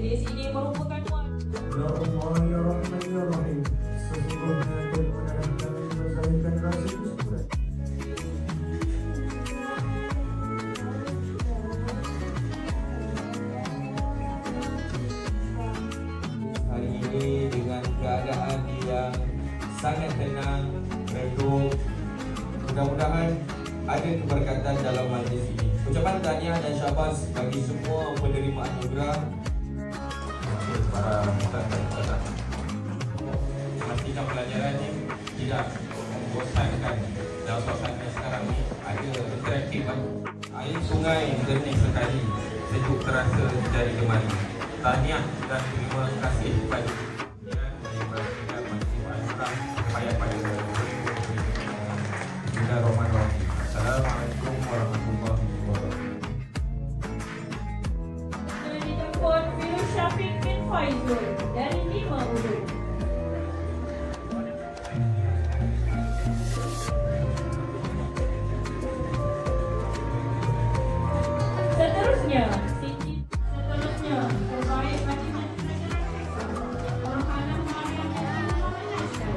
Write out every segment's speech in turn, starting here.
Majlis ini merupakan Ya Allah, Ya Rahman, Ya Rahim. Sesungguhnya daripada kami berzahirkan rasa kesyukuran. Hari ini dengan keadaan yang sangat tenang, redup, mudah-mudahan ada keberkatan dalam majlis ini. Ucapan tahniah dan syabas bagi semua penerima anugerah. Para peserta, pastikan pelajaran ini tidak membosankan. Dalam suasana sekarang ini ada interaktif. Air sungai jernih sekali, sejuk terasa di jari jemari. Tahniah dan terima kasih kepada Bismillahirrahmanirrahim. Assalamualaikum warahmatullahi wabarakatuh. Telepon Firuz Syafiq bin Faizul dari 5 Ulum. Seterusnya, terbaik Fatimah Orhana Mariam dan Muhammad Hasan.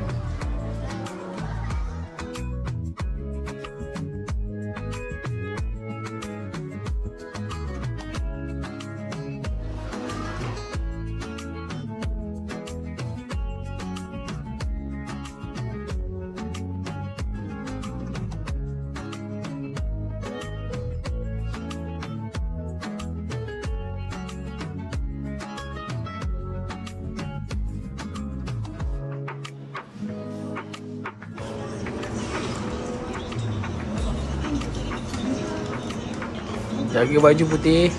Jaga baju putih.